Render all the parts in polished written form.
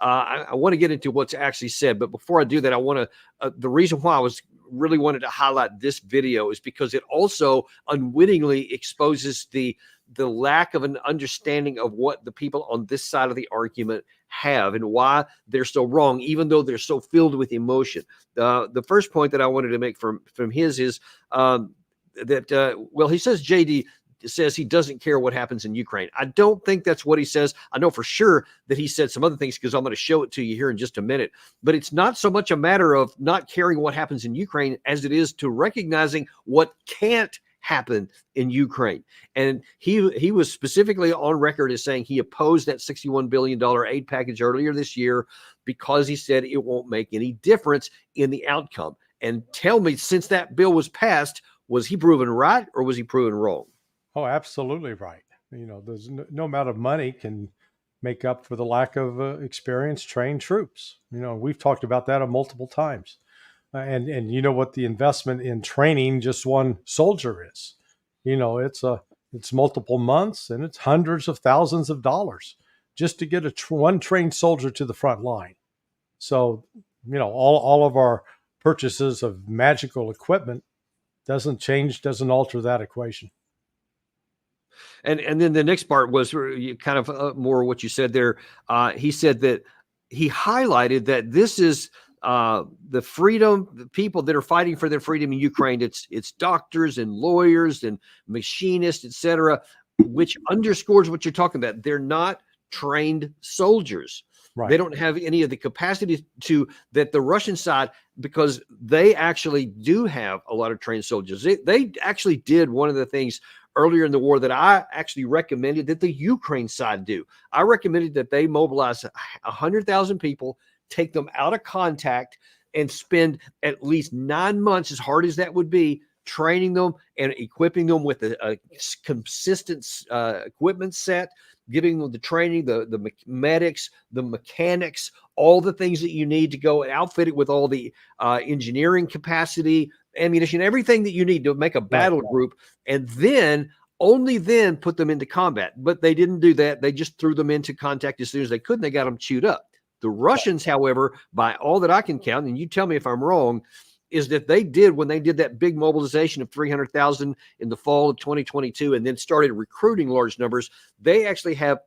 I want to get into what's actually said, but before I do that, I want to. The reason why I was really wanted to highlight this video is because it also unwittingly exposes the lack of an understanding of what the people on this side of the argument have and why they're so wrong, even though they're so filled with emotion. The first point that I wanted to make from his is that he says JD says he doesn't care what happens in Ukraine. I don't think that's what he says. I know for sure that he said some other things because I'm going to show it to you here in just a minute. But it's not so much a matter of not caring what happens in Ukraine as it is to recognizing what can't happen in Ukraine. And he was specifically on record as saying he opposed that $61 billion aid package earlier this year because he said it won't make any difference in the outcome. And tell me, since that bill was passed, was he proven right or was he proven wrong? Oh, absolutely right. There's no amount of money can make up for the lack of experienced, trained troops. We've talked about that multiple times. And you know what the investment in training just one soldier is. It's multiple months and it's hundreds of thousands of dollars just to get one trained soldier to the front line. So, all of our purchases of magical equipment doesn't alter that equation. And then the next part was kind of more what you said there. He said that he highlighted that this is the freedom, the people that are fighting for their freedom in Ukraine. It's doctors and lawyers and machinists, etc., which underscores what you're talking about. They're not trained soldiers. Right. They don't have any of the capacity that the Russian side, because they actually do have a lot of trained soldiers. They actually did one of the things earlier in the war that I actually recommended that the Ukraine side do. I recommended that they mobilize 100,000 people, take them out of contact, and spend at least 9 months, as hard as that would be, training them and equipping them with a consistent equipment set, giving them the training, the medics, the mechanics, all the things that you need to go and outfit it with all the engineering capacity, ammunition, everything that you need to make a battle group, and then only then put them into combat. But they didn't do that. They just threw them into contact as soon as they could, and they got them chewed up. The Russians, however, by all that I can count, and you tell me if I'm wrong, is that when they did that big mobilization of 300,000 in the fall of 2022 and then started recruiting large numbers, they actually have,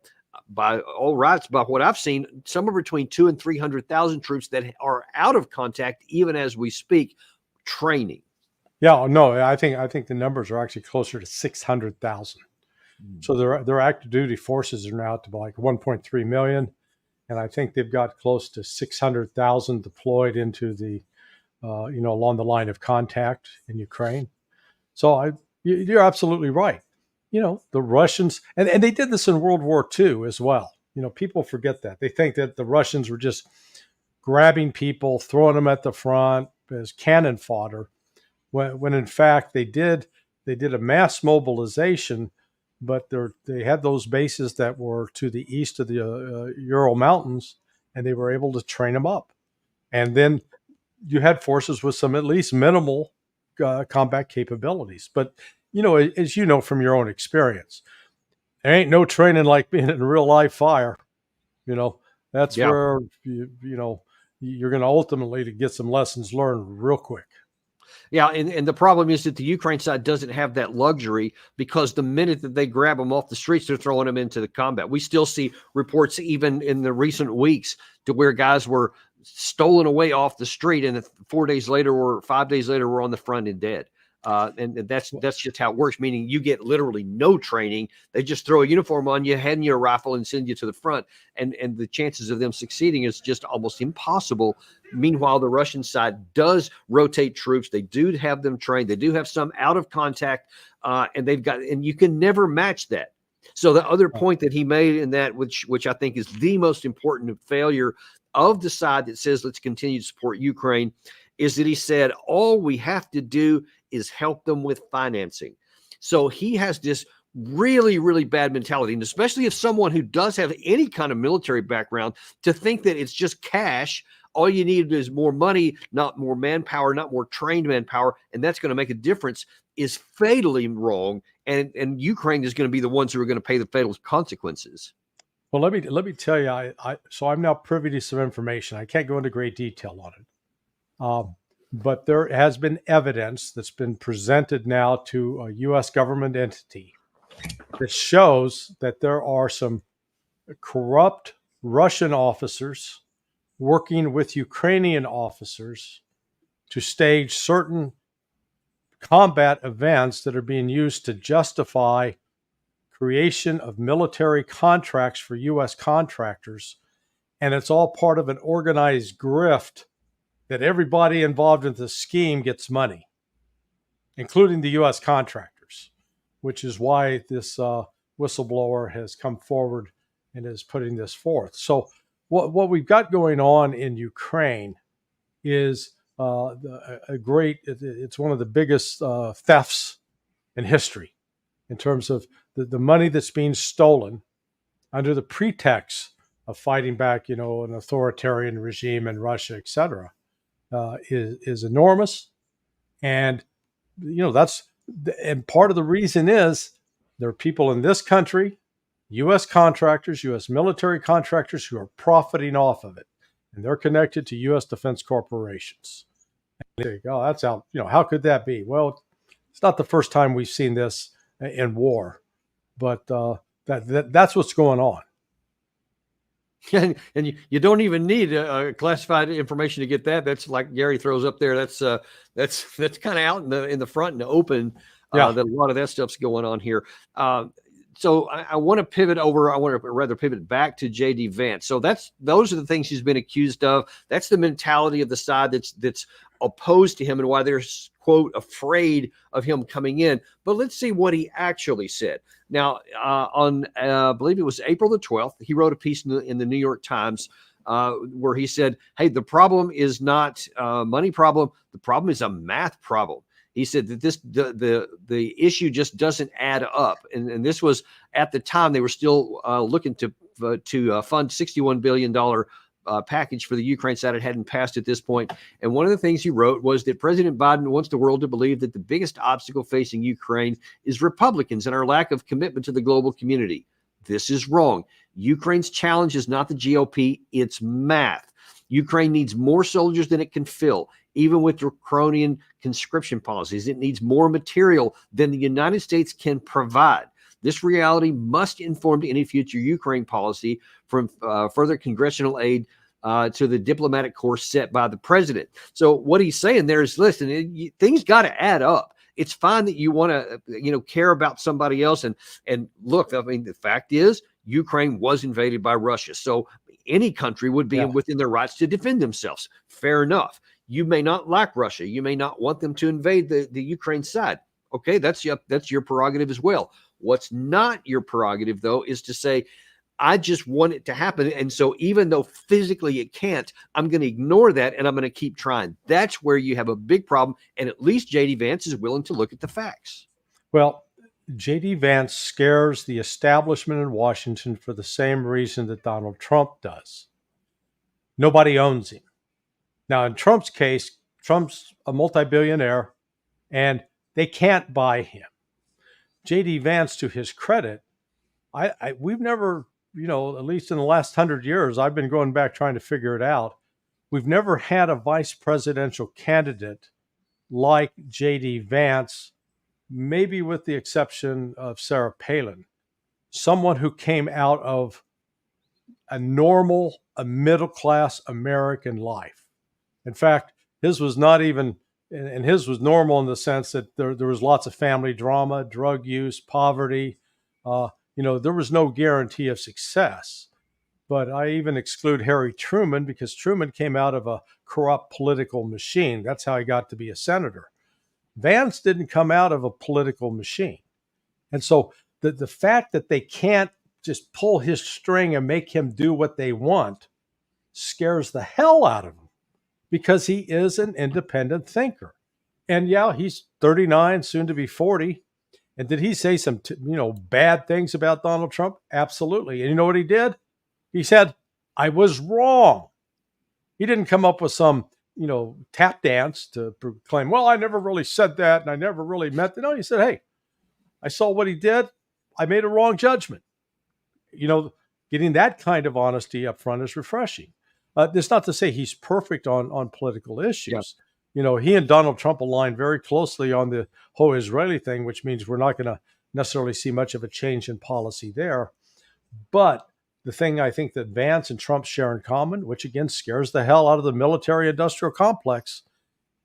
by all rights, by what I've seen, somewhere between 200,000 and 300,000 troops that are out of contact even as we speak, training. Yeah, no, I think the numbers are actually closer to 600,000. So their active duty forces are now to like 1.3 million, and I think they've got close to 600,000 deployed into the along the line of contact in Ukraine. So you're absolutely right. The Russians, and they did this in World War II as well. People forget that. They think that the Russians were just grabbing people, throwing them at the front as cannon fodder, when in fact they did a mass mobilization, but they had those bases that were to the east of the Ural Mountains, and they were able to train them up. And then you had forces with some at least minimal combat capabilities. But, as you know from your own experience, there ain't no training like being in real live fire. That's where, you're going to ultimately to get some lessons learned real quick. Yeah, and the problem is that the Ukraine side doesn't have that luxury, because the minute that they grab them off the streets, they're throwing them into the combat. We still see reports even in the recent weeks to where guys were stolen away off the street, and 4 days later or 5 days later were on the front and dead. And that's just how it works, meaning you get literally no training. They just throw a uniform on you, hand you a rifle, and send you to the front. And the chances of them succeeding is just almost impossible. Meanwhile, the Russian side does rotate troops. They do have them trained. They do have some out of contact, and you can never match that. So the other point that he made in that, which I think is the most important failure of the side that says let's continue to support Ukraine, is that he said all we have to do is help them with financing. So he has this really, really bad mentality, and especially if someone who does have any kind of military background, to think that it's just cash. All you need is more money, not more manpower, not more trained manpower, and that's going to make a difference, is fatally wrong. And Ukraine is going to be the ones who are going to pay the fatal consequences. Well, let me tell you, so I'm now privy to some information. I can't go into great detail on it, but there has been evidence that's been presented now to a U.S. government entity that shows that there are some corrupt Russian officers working with Ukrainian officers to stage certain combat events that are being used to justify creation of military contracts for U.S. contractors. And it's all part of an organized grift that everybody involved in the scheme gets money, including the U.S. contractors, which is why this whistleblower has come forward and is putting this forth. So, what we've got going on in Ukraine is it's one of the biggest thefts in history in terms of the money that's being stolen under the pretext of fighting back, an authoritarian regime in Russia, et cetera, is enormous. And, and part of the reason is there are people in this country, U.S. contractors, U.S. military contractors who are profiting off of it. And they're connected to U.S. defense corporations. And they think, oh, that's out. How could that be? Well, it's not the first time we've seen this in war, but that's what's going on. And you don't even need classified information to get that. That's like Gary throws up there. That's kind of out in the front and the open. That a lot of that stuff's going on here. So I want to pivot over. I want to rather pivot back to J.D. Vance. So those are the things he's been accused of. That's the mentality of the side that's opposed to him and why they're, quote, afraid of him coming in. But let's see what he actually said. Now, on I believe it was April the 12th, he wrote a piece in the New York Times where he said, hey, the problem is not a money problem. The problem is a math problem. He said that the issue just doesn't add up. And this was at the time they were still looking to fund $61 billion package for the Ukraine side. It hadn't passed at this point. And one of the things he wrote was that President Biden wants the world to believe that the biggest obstacle facing Ukraine is Republicans and our lack of commitment to the global community. This is wrong. Ukraine's challenge is not the GOP, it's math. Ukraine needs more soldiers than it can fill, even with draconian conscription policies. It needs more material than the United States can provide. This reality must inform any future Ukraine policy, from further congressional aid to the diplomatic course set by the president. So what he's saying there is, listen, things got to add up. It's fine that you want to, care about somebody else. And look, I mean, the fact is Ukraine was invaded by Russia. So any country would be within their rights to defend themselves. Fair enough. You may not like Russia. You may not want them to invade the Ukraine side. Okay, that's your prerogative as well. What's not your prerogative, though, is to say, I just want it to happen. And so even though physically it can't, I'm going to ignore that and I'm going to keep trying. That's where you have a big problem. And at least J.D. Vance is willing to look at the facts. Well, J.D. Vance scares the establishment in Washington for the same reason that Donald Trump does. Nobody owns him. Now, in Trump's case, Trump's a multi-billionaire and they can't buy him. J.D. Vance, to his credit, we've never, at least in the last 100 years, I've been going back trying to figure it out. We've never had a vice presidential candidate like J.D. Vance, maybe with the exception of Sarah Palin, someone who came out of a middle-class American life. In fact, his was not even, and his was normal in the sense that there was lots of family drama, drug use, poverty. There was no guarantee of success. But I even exclude Harry Truman because Truman came out of a corrupt political machine. That's how he got to be a senator. Vance didn't come out of a political machine. And so the fact that they can't just pull his string and make him do what they want scares the hell out of him because he is an independent thinker. And he's 39, soon to be 40. And did he say some, bad things about Donald Trump? Absolutely. And you know what he did? He said, I was wrong. He didn't come up with some, tap dance to proclaim, well, I never really said that and I never really meant that. No, he said, hey, I saw what he did. I made a wrong judgment. getting that kind of honesty up front is refreshing. That's not to say he's perfect on political Yeah. issues. He and Donald Trump align very closely on the whole Israeli thing, which means we're not going to necessarily see much of a change in policy there. But the thing I think that Vance and Trump share in common, which again scares the hell out of the military industrial complex,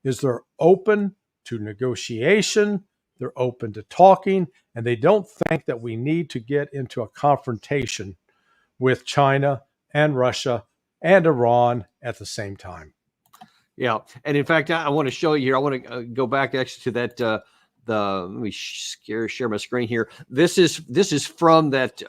is they're open to negotiation, they're open to talking, and they don't think that we need to get into a confrontation with China and Russia and Iran at the same time. Yeah, and in fact, I want to show you here. I want to go back actually to that. Let me share my screen here. This is from that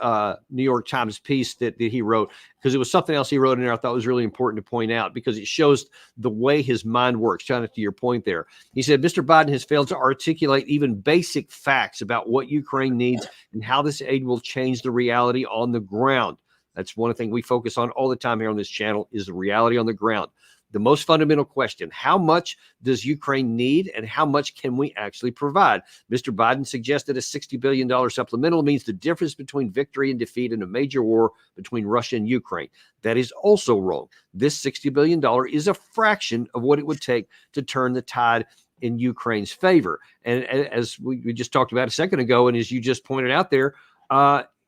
New York Times piece that he wrote, because it was something else he wrote in there I thought was really important to point out, because it shows the way his mind works. Kind of to your point there, he said Mr. Biden has failed to articulate even basic facts about what Ukraine needs and how this aid will change the reality on the ground. That's one thing we focus on all the time here on this channel, is the reality on the ground. The most fundamental question: how much does Ukraine need and how much can we actually provide? Mr. Biden suggested a $60 billion supplemental means the difference between victory and defeat in a major war between Russia and Ukraine. That is also wrong. This $60 billion is a fraction of what it would take to turn the tide in Ukraine's favor. And as we just talked about a second ago, and as you just pointed out there,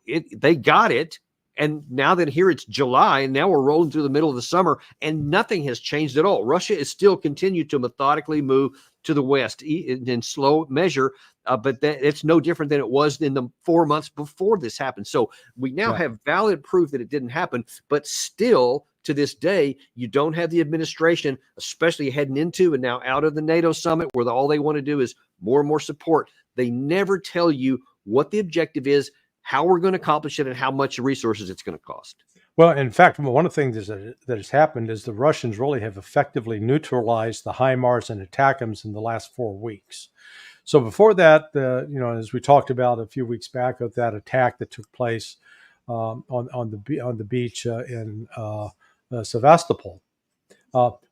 they got it. And now that here it's July, and now we're rolling through the middle of the summer, and nothing has changed at all. Russia is still continued to methodically move to the west in slow measure, but it's no different than it was in the 4 months before this happened. So we now have valid proof that it didn't happen, but still to this day, you don't have the administration, especially heading into and now out of the NATO summit, where all they want to do is more and more support. They never tell you what the objective is, how we're going to accomplish it, and how much resources it's going to cost. Well, in fact, one of the things that has happened is the Russians really have effectively neutralized the HIMARS and ATACMS in the last 4 weeks. So before that, as we talked about a few weeks back, of that attack that took place on the beach in Sevastopol,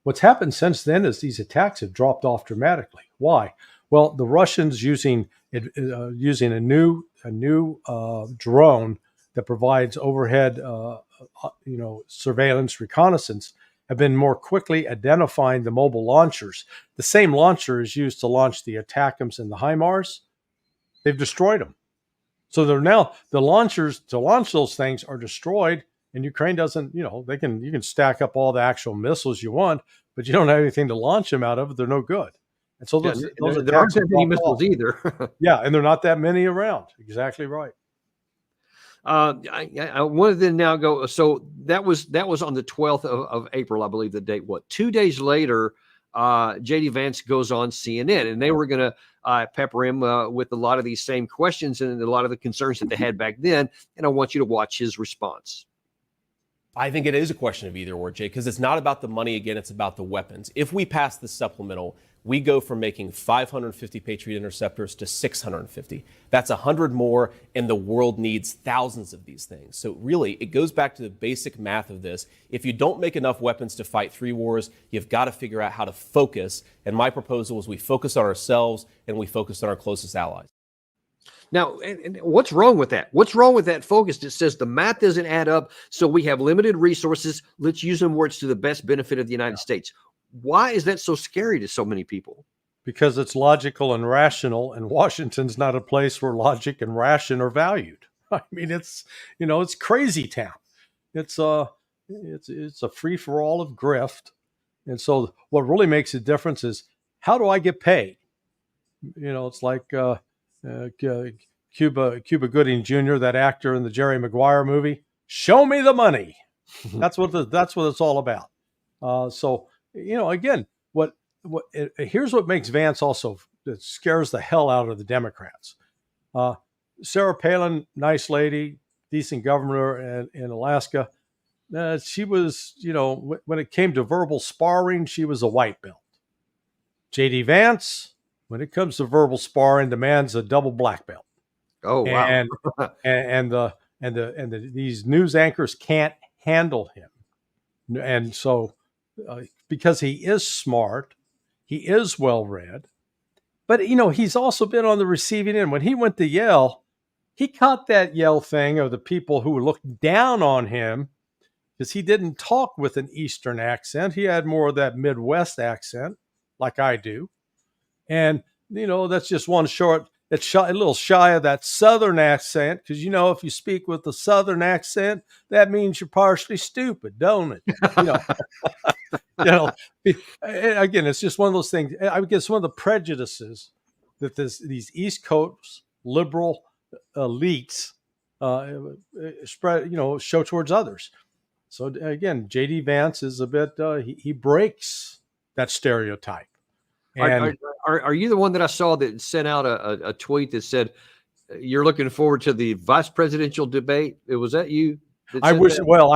what's happened since then is these attacks have dropped off dramatically. Why? Well, the Russians using a new drone that provides overhead, surveillance reconnaissance, have been more quickly identifying the mobile launchers. The same launcher is used to launch the ATACMS and the HIMARS. They've destroyed them. So they're now, the launchers to launch those things are destroyed, and Ukraine doesn't, you can stack up all the actual missiles you want, but you don't have anything to launch them out of. They're no good. And so those there aren't that many missiles either. Yeah, and they're not that many around. Exactly right. I wanted to now go. So that was on the 12th of April, I believe the date. 2 days later, JD Vance goes on CNN, and they were going to pepper him with a lot of these same questions and a lot of the concerns that they had back then. And I want you to watch his response. I think it is a question of either or, Jay, because it's not about the money again, it's about the weapons. If we pass the supplemental, we go from making 550 Patriot interceptors to 650. That's 100 more, and the world needs thousands of these things. So really, it goes back to the basic math of this. If you don't make enough weapons to fight 3 wars, you've got to figure out how to focus. And my proposal is we focus on ourselves and we focus on our closest allies. Now, and what's wrong with that? What's wrong with that focus that says the math doesn't add up, so we have limited resources, let's use them where it's to the best benefit of the United States? Why is that so scary to so many people? Because it's logical and rational, and Washington's not a place where logic and ration are valued. I mean, it's crazy town. It's a free-for-all of grift. And so what really makes a difference is, how do I get paid? It's like Cuba Gooding Jr., that actor in the Jerry Maguire movie. Show me the money. That's what it's all about. Again, here's what makes Vance also, that scares the hell out of the Democrats. Sarah Palin, nice lady, decent governor in Alaska. She was, when it came to verbal sparring, she was a white belt. JD Vance, when it comes to verbal sparring, demands a double black belt. Oh, wow. And these news anchors can't handle him. And so, because he is smart, he is well read, but he's also been on the receiving end. When he went to Yale, he caught that yell thing of the people who looked down on him because he didn't talk with an Eastern accent. He had more of that Midwest accent, like I do. And, that's just one short, it's shy, a little shy of that Southern accent. Because, if you speak with a Southern accent, that means you're partially stupid, don't it? You know, again, it's just one of those things. I guess one of the prejudices that these East Coast liberal elites spread, show towards others. So again, J.D. Vance is a bit, he breaks that stereotype. And Are you the one that I saw that sent out a tweet that said you're looking forward to the vice presidential debate? Was that you? I wish. That? Well,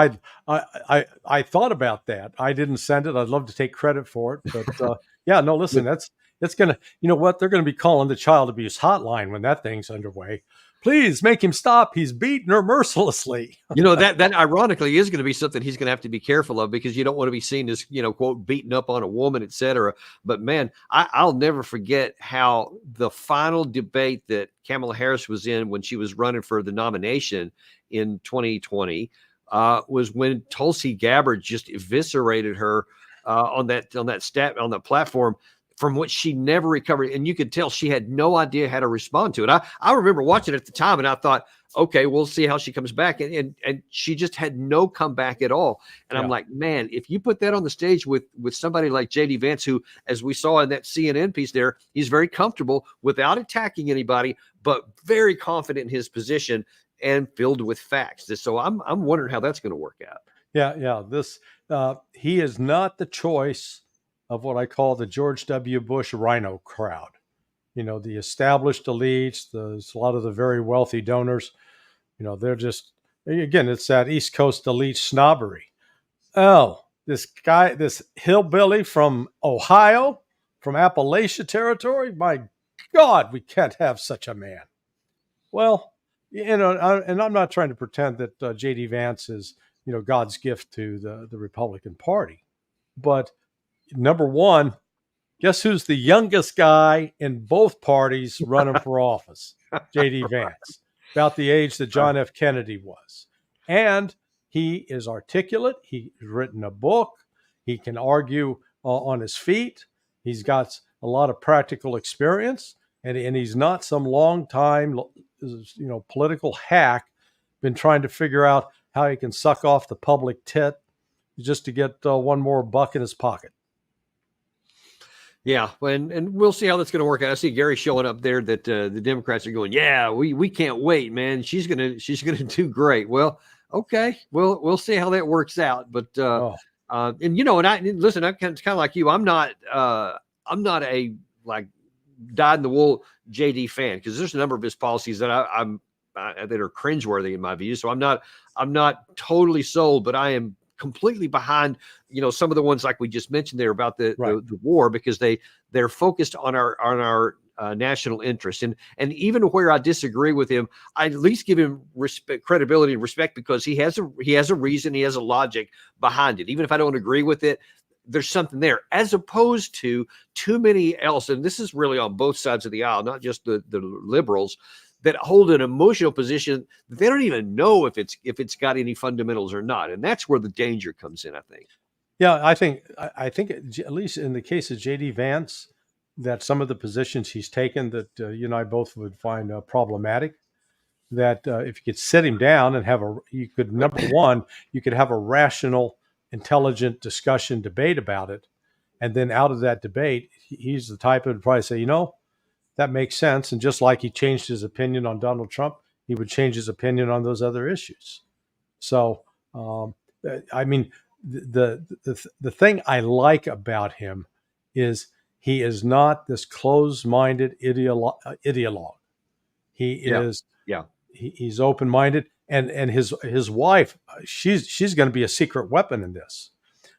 I thought about that. I didn't send it. I'd love to take credit for it, but yeah, no. Listen, that's gonna. You know what? They're gonna be calling the child abuse hotline when that thing's underway. Please make him stop. He's beaten her mercilessly. That ironically is going to be something he's going to have to be careful of, because you don't want to be seen as, quote, beating up on a woman, etc. But man, I'll never forget how the final debate that Kamala Harris was in when she was running for the nomination in 2020 was when Tulsi Gabbard just eviscerated her on that platform, from which she never recovered. And you could tell she had no idea how to respond to it. I remember watching it at the time, and I thought, okay, we'll see how she comes back. And she just had no comeback at all. And I'm like, man, if you put that on the stage with somebody like J.D. Vance, who, as we saw in that CNN piece there, he's very comfortable without attacking anybody, but very confident in his position and filled with facts. So I'm wondering how that's going to work out. Yeah. He is not the choice of what I call the George W. Bush rhino crowd. The established elites, a lot of the very wealthy donors, they're just, again, it's that East Coast elite snobbery. Oh, this guy, this hillbilly from Ohio, from Appalachia territory, my God, we can't have such a man. Well, and I'm not trying to pretend that J.D. Vance is, God's gift to the Republican Party. But number one, guess who's the youngest guy in both parties running for office? J.D. Vance, about the age that John F. Kennedy was. And he is articulate. He's written a book. He can argue on his feet. He's got a lot of practical experience. And he's not some long time, political hack, been trying to figure out how he can suck off the public tit just to get one more buck in his pocket. Yeah, and we'll see how that's going to work out. I see Gary showing up there that the Democrats are going, yeah, we can't wait, man. She's gonna do great. Well, okay, we'll see how that works out. But and listen, I'm kind of like you. I'm not a like dyed in the wool JD fan, because there's a number of his policies that I'm that are cringeworthy in my view. So I'm not totally sold, but I am completely behind, some of the ones like we just mentioned there about the war, because they're focused on our national interest. And even where I disagree with him, I at least give him credibility and respect, because he has a reason, he has a logic behind it. Even if I don't agree with it, there's something there, as opposed to too many else. And this is really on both sides of the aisle, not just the liberals, that hold an emotional position that they don't even know if it's got any fundamentals or not. And that's where the danger comes in, I think. Yeah, I think at least in the case of J.D. Vance, that some of the positions he's taken that you and I both would find problematic, that if you could sit him down and number one, you could have a rational, intelligent discussion, debate about it. And then out of that debate, he's the type of probably say, that makes sense. And just like he changed his opinion on Donald Trump, he would change his opinion on those other issues. So, I mean, the thing I like about him is he is not this closed-minded ideologue. He is, he's open-minded, and his wife, she's going to be a secret weapon in this.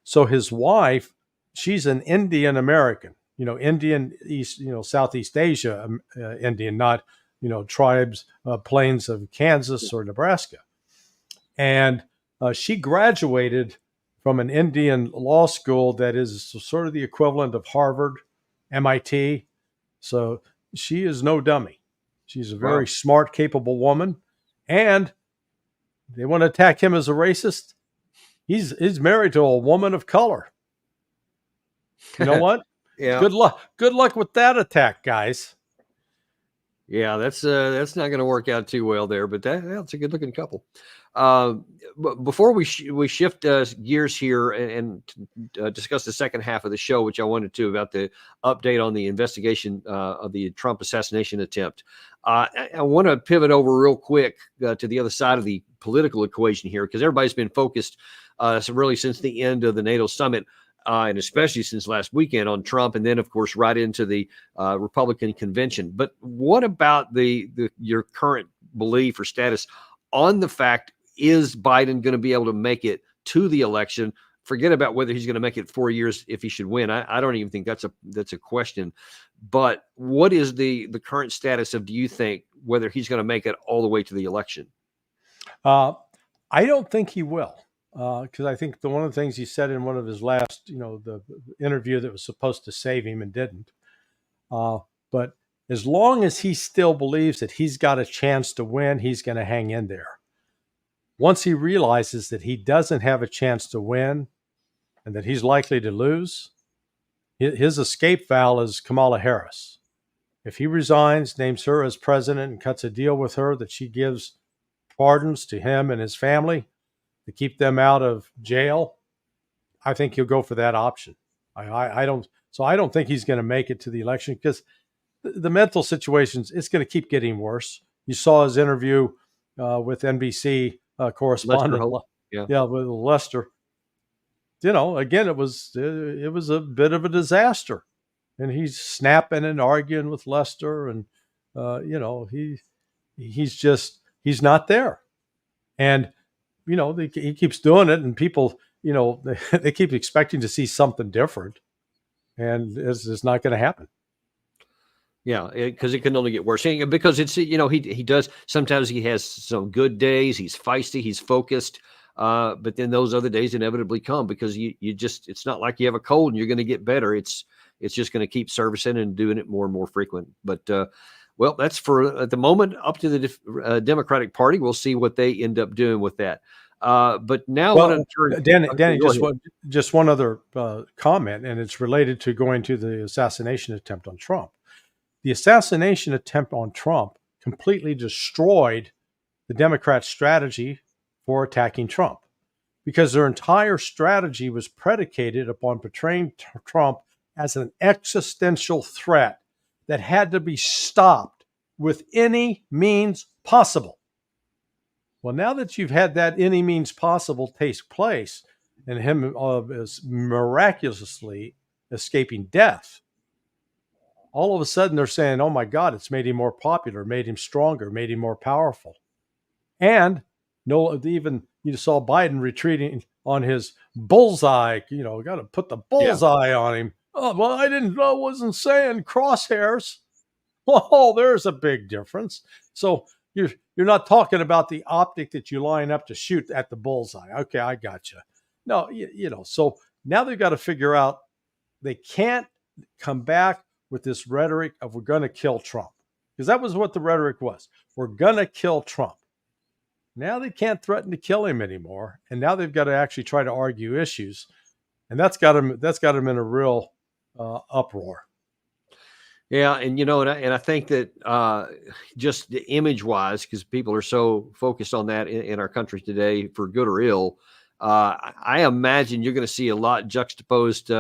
So his wife, she's an Indian American. Indian East, Southeast Asia Indian, not, tribes, plains of Kansas or Nebraska. And she graduated from an Indian law school that is sort of the equivalent of Harvard, MIT. So she is no dummy. She's a very smart, capable woman. And they want to attack him as a racist. He's married to a woman of color. You know what? Yeah. Good luck. Good luck with that attack, guys. Yeah, that's not going to work out too well there, but that's a good looking couple. But before we shift gears here and discuss the second half of the show, which I wanted to about the update on the investigation of the Trump assassination attempt, I want to pivot over real quick to the other side of the political equation here, because everybody's been focused really since the end of the NATO summit. And especially since last weekend on Trump, and then of course right into the Republican convention. But what about your current belief or status on the fact, is Biden going to be able to make it to the election? Forget about whether he's going to make it 4 years if he should win. I don't even think that's a question. But what is the current status of, do you think, whether he's going to make it all the way to the election? I don't think he will. Because I think one of the things he said in one of his last, the interview that was supposed to save him and didn't. But as long as he still believes that he's got a chance to win, he's going to hang in there. Once he realizes that he doesn't have a chance to win and that he's likely to lose, his escape valve is Kamala Harris. If he resigns, names her as president, and cuts a deal with her that she gives pardons to him and his family to keep them out of jail, I think he'll go for that option. I don't think he's going to make it to the election, because the mental situations, it's going to keep getting worse. You saw his interview with NBC correspondent, with Lester. Again, it was a bit of a disaster, and he's snapping and arguing with Lester, and he's not there, and he keeps doing it, and people, they keep expecting to see something different, and it's not going to happen. Yeah, because it can only get worse. Because it's, he does, sometimes he has some good days. He's feisty, he's focused, but then those other days inevitably come, because you just, it's not like you have a cold and you're going to get better. It's just going to keep servicing and doing it more and more frequent. But well, that's for at the moment up to the Democratic Party. We'll see what they end up doing with that. But now, I want to turn. Danny, just one other comment, and it's related to going to the assassination attempt on Trump. The assassination attempt on Trump completely destroyed the Democrats' strategy for attacking Trump, because their entire strategy was predicated upon portraying Trump as an existential threat that had to be stopped with any means possible. Well, now that you've had that any means possible take place, and him is miraculously escaping death, all of a sudden they're saying, oh my God, it's made him more popular, made him stronger, made him more powerful. And even you saw Biden retreating on his bullseye, got to put the bullseye on him. Oh, well, I wasn't saying crosshairs. Oh, there's a big difference. So you're not talking about the optic that you line up to shoot at the bullseye. Okay, I got you. No, so now they've got to figure out, they can't come back with this rhetoric of we're going to kill Trump, because that was what the rhetoric was. We're going to kill Trump. Now they can't threaten to kill him anymore, and now they've got to actually try to argue issues, and that's got him in a real uproar. Yeah, and I think that just the image-wise, because people are so focused on that in our country today, for good or ill, I imagine you're going to see a lot juxtaposed,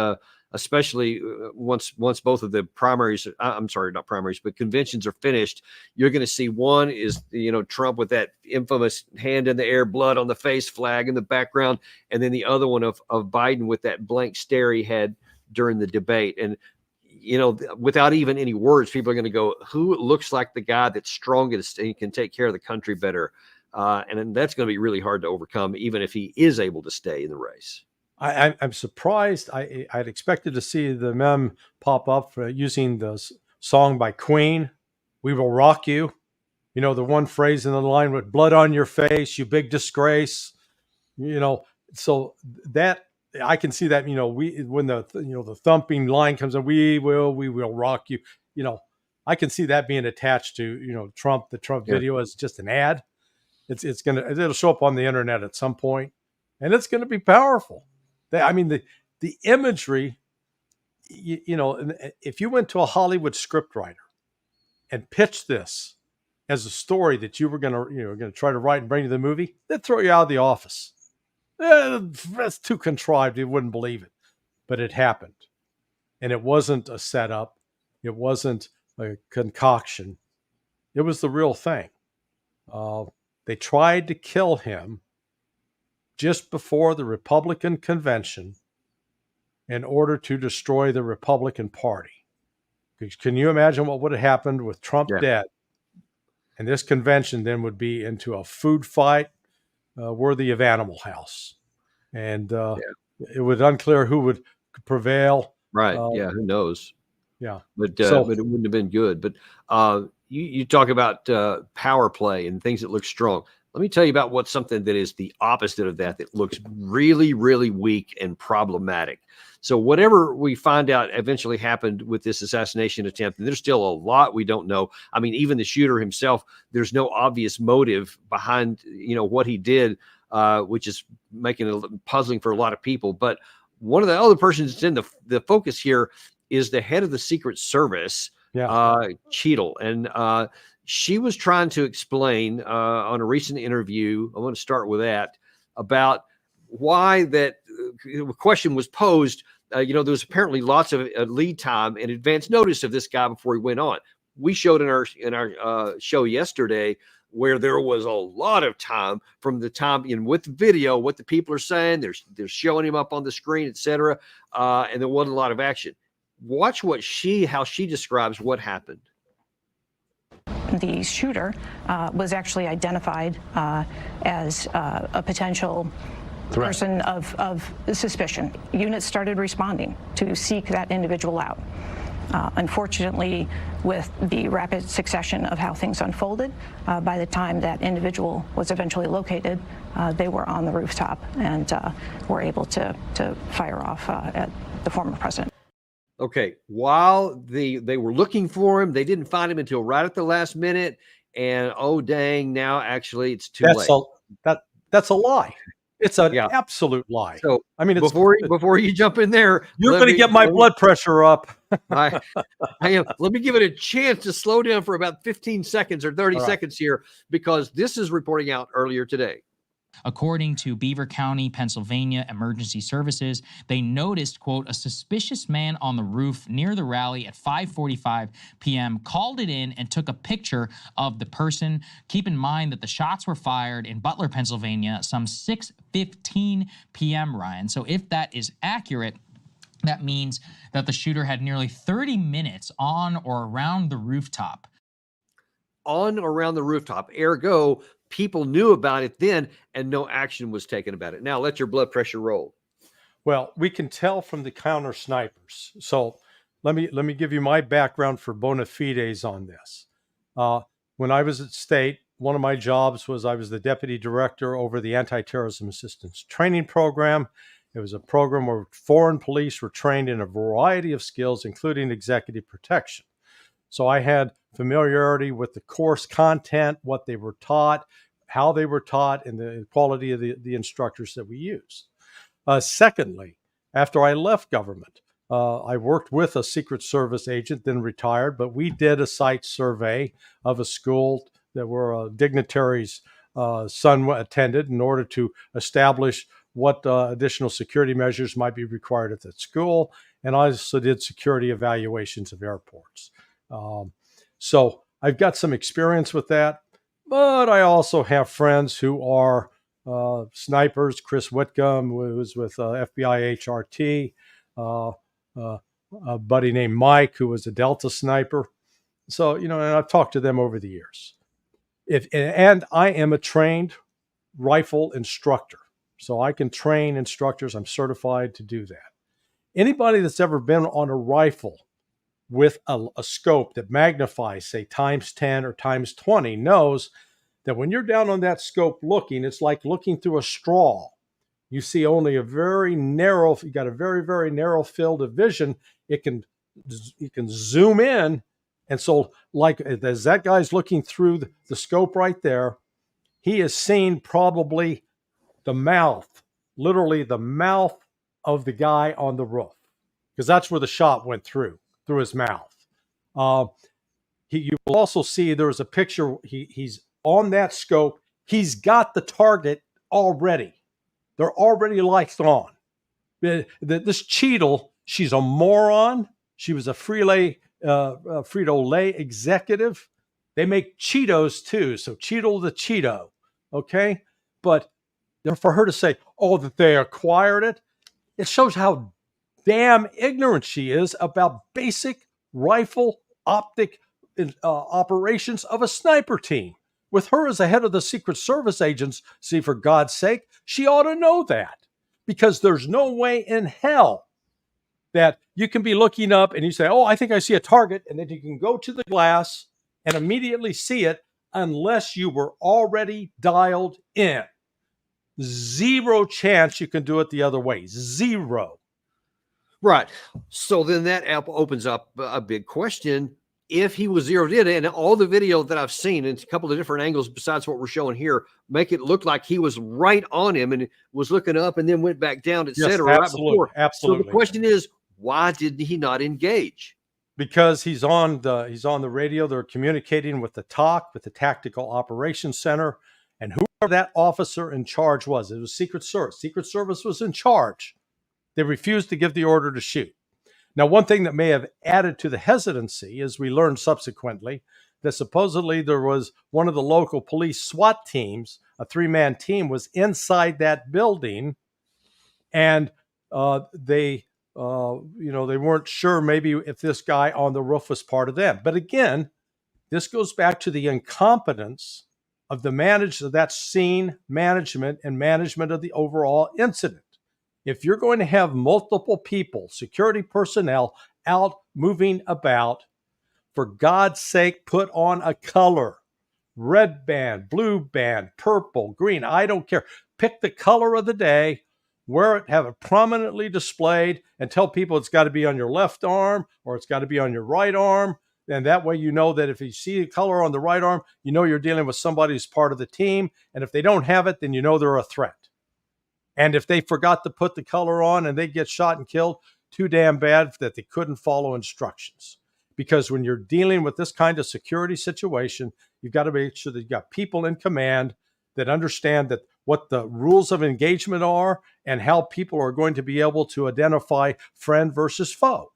especially once both of the primaries, I'm sorry, not primaries, but conventions are finished. You're going to see one is, Trump with that infamous hand in the air, blood on the face flag in the background, and then the other one of Biden with that blank stare he had during the debate. And without even any words, people are going to go, who looks like the guy that's strongest and can take care of the country better? And that's going to be really hard to overcome, even if he is able to stay in the race. I'm surprised. I'd expected to see the meme pop up for using the song by Queen, "We Will Rock You." The one phrase in the line with "blood on your face, you big disgrace." So that I can see that. When the thumping line comes in, "We will rock you." I can see that being attached to, Trump, the Trump video as just an ad. It'll show up on the internet at some point, and it's going to be powerful. The imagery, if you went to a Hollywood scriptwriter and pitched this as a story that you were going to try to write and bring to the movie, they'd throw you out of the office. That's too contrived. You wouldn't believe it, but it happened, and it wasn't a setup. It wasn't a concoction. It was the real thing. They tried to kill him just before the Republican convention in order to destroy the Republican Party. Can you imagine what would have happened with Trump dead? And this convention then would be into a food fight worthy of Animal House. And it was unclear who would prevail. Right. Who knows? Yeah. But it wouldn't have been good. But you talk about power play and things that look strong. Let me tell you about something that is the opposite of that looks really, really weak and problematic. So whatever we find out eventually happened with this assassination attempt, and there's still a lot we don't know. I mean, even the shooter himself, there's no obvious motive behind, what he did, which is making it puzzling for a lot of people. But one of the other persons that's in the focus here is the head of the Secret Service, Cheadle. And she was trying to explain on a recent interview, I want to start with that, about why that question was posed. There was apparently lots of lead time and advance notice of this guy before he went on. We showed in our show yesterday where there was a lot of time from the time with the video, what the people are saying, they're showing him up on the screen, etc. And there wasn't a lot of action. Watch how she describes what happened. The shooter was actually identified as a potential person of suspicion. Units started responding to seek that individual out. Unfortunately, with the rapid succession of how things unfolded, by the time that individual was eventually located, they were on the rooftop and were able to fire off at the former president. Okay, while they were looking for him, they didn't find him until right at the last minute. And oh dang, now actually it's too late. That's a lie. It's an absolute lie. So it's before you jump in there, you're going to get my blood pressure up. I am. Let me give it a chance to slow down for about 15 seconds or 30 seconds here, because this is reporting out earlier today. According to Beaver County, Pennsylvania Emergency Services, they noticed, quote, a suspicious man on the roof near the rally at 5:45 p.m., called it in and took a picture of the person. Keep in mind that the shots were fired in Butler, Pennsylvania, some 6:15 p.m., Ryan. So if that is accurate, that means that the shooter had nearly 30 minutes on or around the rooftop. On or around the rooftop. Ergo, people knew about it then and no action was taken about it. Now let your blood pressure roll. Well, we can tell from the counter snipers. So let me give you my background for bona fides on this. When I was at State, one of my jobs was I was the deputy director over the Anti-Terrorism Assistance Training Program. It was a program where foreign police were trained in a variety of skills, including executive protection. So I had familiarity with the course content, what they were taught, how they were taught, and the quality of the instructors that we used. Secondly, after I left government, I worked with a Secret Service agent, then retired, but we did a site survey of a school that where a dignitary's son attended in order to establish what additional security measures might be required at that school. And I also did security evaluations of airports. So I've got some experience with that, but I also have friends who are snipers. Chris Whitcomb was with FBI HRT, a buddy named Mike who was a Delta sniper. So, and I've talked to them over the years. And I am a trained rifle instructor. So I can train instructors. I'm certified to do that. Anybody that's ever been on a rifle with a scope that magnifies, say, times 10 or times 20 knows that when you're down on that scope looking, it's like looking through a straw. You see only a very narrow, you got a very, very narrow field of vision. You can zoom in And so, like, as that guy's looking through the scope right there, he is seeing probably the mouth, literally the mouth of the guy on the roof, because that's where the shot went through his mouth. You will also see there's a picture. He's on that scope. He's got the target already. They're already lights on. This Cheadle, she's a moron. She was a Frito-Lay executive. They make Cheetos too, so Cheadle the Cheeto, okay? But for her to say, oh, that they acquired it, it shows how damn ignorant she is about basic rifle optic operations of a sniper team. With her as the head of the Secret Service agency, for God's sake, she ought to know that, because there's no way in hell that you can be looking up and you say, oh, I think I see a target, and then you can go to the glass and immediately see it unless you were already dialed in. Zero chance you can do it the other way. Zero. Right. So then that opens up a big question. If he was zeroed in, and all the video that I've seen, and a couple of different angles besides what we're showing here, make it look like he was right on him and was looking up and then went back down, etc. Yes, right absolutely, before. absolutely. So the question is, why did he not engage? Because he's on the radio. They're communicating with the TOC, with the Tactical Operations Center, and whoever that officer in charge was, it was Secret Service. Secret Service was in charge. They refused to give the order to shoot. Now, one thing that may have added to the hesitancy is we learned subsequently that supposedly there was one of the local police SWAT teams, a 3-man team, was inside that building, and they weren't sure maybe if this guy on the roof was part of them. But again, this goes back to the incompetence of the management of that scene management and management of the overall incident. If you're going to have multiple people, security personnel, out moving about, for God's sake, put on a color. Red band, blue band, purple, green, I don't care. Pick the color of the day, wear it, have it prominently displayed, and tell people it's got to be on your left arm or it's got to be on your right arm. And that way you know that if you see the color on the right arm, you know you're dealing with somebody who's part of the team. And if they don't have it, then you know they're a threat. And if they forgot to put the color on and they get shot and killed, too damn bad that they couldn't follow instructions. Because when you're dealing with this kind of security situation, you've got to make sure that you've got people in command that understand that what the rules of engagement are and how people are going to be able to identify friend versus foe.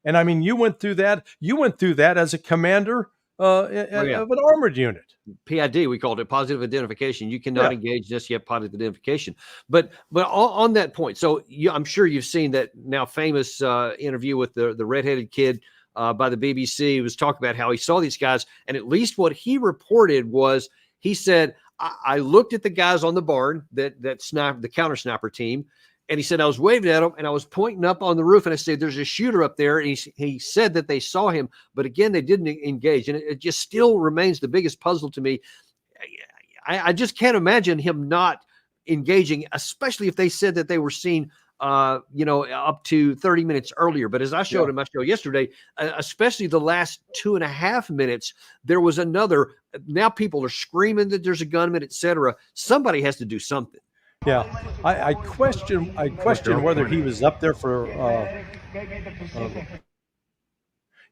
And I mean, you went through that. You went through that as a commander of an armored unit. PID, we called it positive identification. You cannot engage unless you have positive identification. But on that point, so I'm sure you've seen that now famous interview with the redheaded kid by the BBC. He was talking about how he saw these guys, and at least what he reported was, he said, I looked at the guys on the barn that sniper, the counter sniper team, and he said I was waving at them and I was pointing up on the roof, and I said, "There's a shooter up there." And he said that they saw him, but again, they didn't engage, and it just still remains the biggest puzzle to me. I just can't imagine him not engaging, especially if they said that they were seen up to 30 minutes earlier. But as I showed in my show yesterday, especially the last 2.5 minutes, there was another. Now people are screaming that there's a gunman, etc. Somebody has to do something. Yeah, I question whether he was up there for.